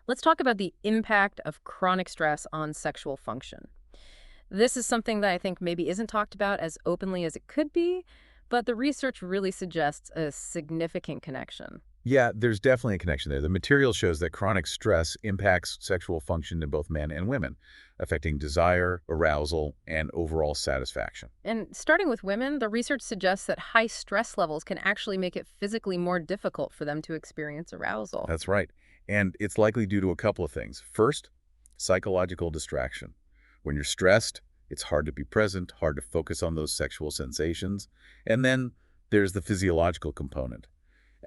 Let's talk about the impact of chronic stress on sexual function. This is something that I think maybe isn't talked about as openly as it could be, but the research really suggests a significant connection. Yeah, there's definitely a connection there. The material shows that chronic stress impacts sexual function in both men and women, affecting desire, arousal, and overall satisfaction. And starting with women, the research suggests that high stress levels can actually make it physically more difficult for them to experience arousal. That's right. And it's likely due to a couple of things. First, psychological distraction. When you're stressed, it's hard to be present, hard to focus on those sexual sensations. And then there's the physiological component.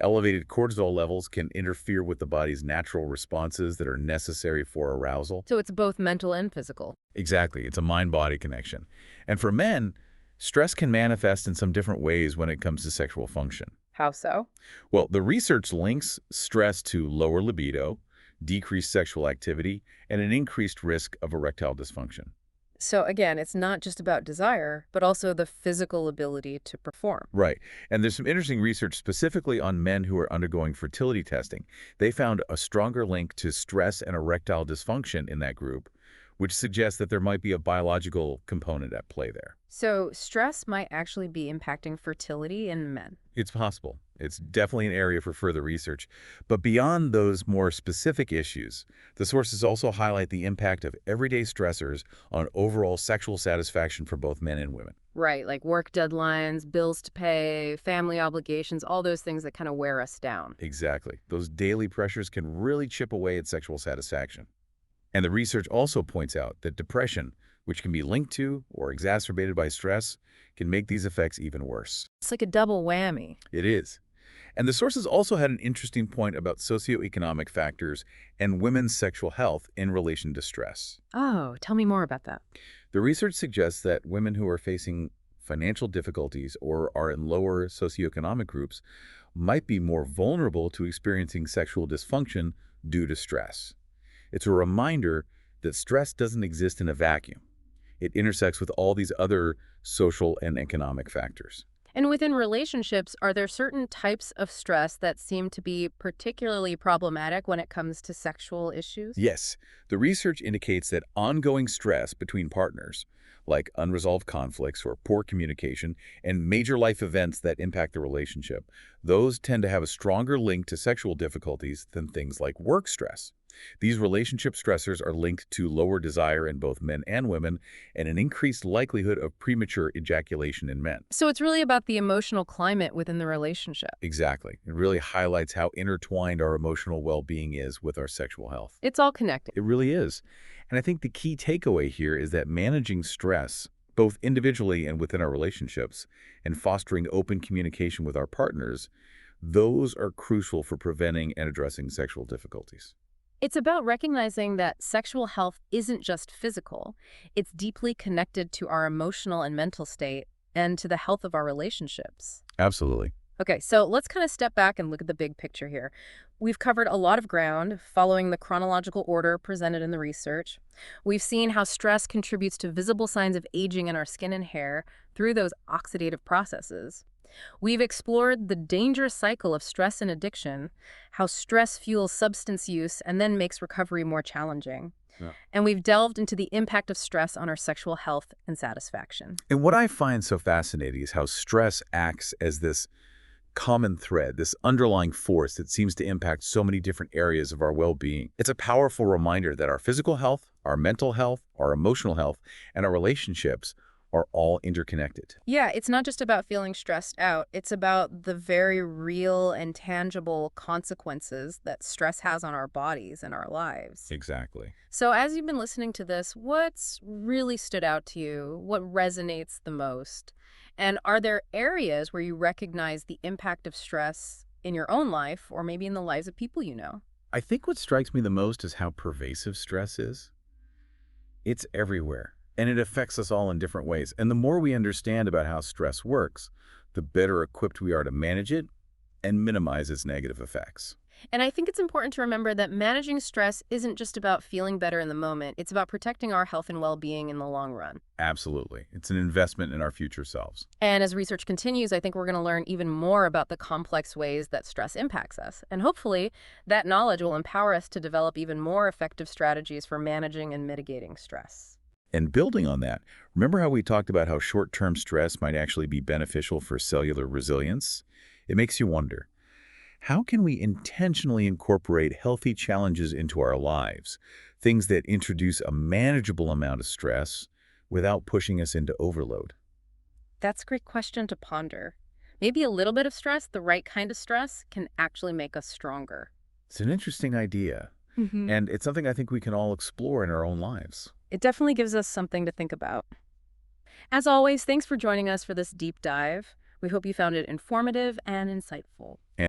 Elevated cortisol levels can interfere with the body's natural responses that are necessary for arousal. So it's both mental and physical. Exactly. It's a mind-body connection. And for men, stress can manifest in some different ways when it comes to sexual function. How so? Well, the research links stress to lower libido, decreased sexual activity, and an increased risk of erectile dysfunction. So again, it's not just about desire, but also the physical ability to perform. Right. And there's some interesting research specifically on men who are undergoing fertility testing. They found a stronger link to stress and erectile dysfunction in that group, which suggests that there might be a biological component at play there. So stress might actually be impacting fertility in men. It's possible. It's definitely an area for further research. But beyond those more specific issues, the sources also highlight the impact of everyday stressors on overall sexual satisfaction for both men and women. Right, like work deadlines, bills to pay, family obligations, all those things that kind of wear us down. Exactly. Those daily pressures can really chip away at sexual satisfaction. And the research also points out that depression, which can be linked to or exacerbated by stress, can make these effects even worse. It's like a double whammy. It is. And the sources also had an interesting point about socioeconomic factors and women's sexual health in relation to stress. Oh, tell me more about that. The research suggests that women who are facing financial difficulties or are in lower socioeconomic groups might be more vulnerable to experiencing sexual dysfunction due to stress. It's a reminder that stress doesn't exist in a vacuum. It intersects with all these other social and economic factors. And within relationships, are there certain types of stress that seem to be particularly problematic when it comes to sexual issues? Yes, the research indicates that ongoing stress between partners, like unresolved conflicts or poor communication, and major life events that impact the relationship, those tend to have a stronger link to sexual difficulties than things like work stress. These relationship stressors are linked to lower desire in both men and women and an increased likelihood of premature ejaculation in men. So it's really about the emotional climate within the relationship. Exactly. It really highlights how intertwined our emotional well-being is with our sexual health. It's all connected. It really is. And I think the key takeaway here is that managing stress, both individually and within our relationships, and fostering open communication with our partners, those are crucial for preventing and addressing sexual difficulties. It's about recognizing that sexual health isn't just physical. It's deeply connected to our emotional and mental state and to the health of our relationships. Absolutely. Okay, so let's kind of step back and look at the big picture here. We've covered a lot of ground following the chronological order presented in the research. We've seen how stress contributes to visible signs of aging in our skin and hair through those oxidative processes. We've explored the dangerous cycle of stress and addiction, how stress fuels substance use and then makes recovery more challenging. Yeah. And we've delved into the impact of stress on our sexual health and satisfaction. And what I find so fascinating is how stress acts as this common thread, this underlying force that seems to impact so many different areas of our well-being. It's a powerful reminder that our physical health, our mental health, our emotional health, and our relationships are all interconnected. Yeah, it's not just about feeling stressed out. It's about the very real and tangible consequences that stress has on our bodies and our lives. Exactly. So as you've been listening to this, what's really stood out to you? What resonates the most? And are there areas where you recognize the impact of stress in your own life or maybe in the lives of people you know? I think what strikes me the most is how pervasive stress is. It's everywhere, and it affects us all in different ways. And the more we understand about how stress works, the better equipped we are to manage it and minimize its negative effects. And I think it's important to remember that managing stress isn't just about feeling better in the moment. It's about protecting our health and well-being in the long run. Absolutely. It's an investment in our future selves. And as research continues, I think we're going to learn even more about the complex ways that stress impacts us. And hopefully, that knowledge will empower us to develop even more effective strategies for managing and mitigating stress. And building on that, remember how we talked about how short-term stress might actually be beneficial for cellular resilience? It makes you wonder, how can we intentionally incorporate healthy challenges into our lives, things that introduce a manageable amount of stress without pushing us into overload? That's a great question to ponder. Maybe a little bit of stress, the right kind of stress, can actually make us stronger. It's an interesting idea, Hmm. and it's something I think we can all explore in our own lives. It definitely gives us something to think about. As always, thanks for joining us for this deep dive. We hope you found it informative and insightful.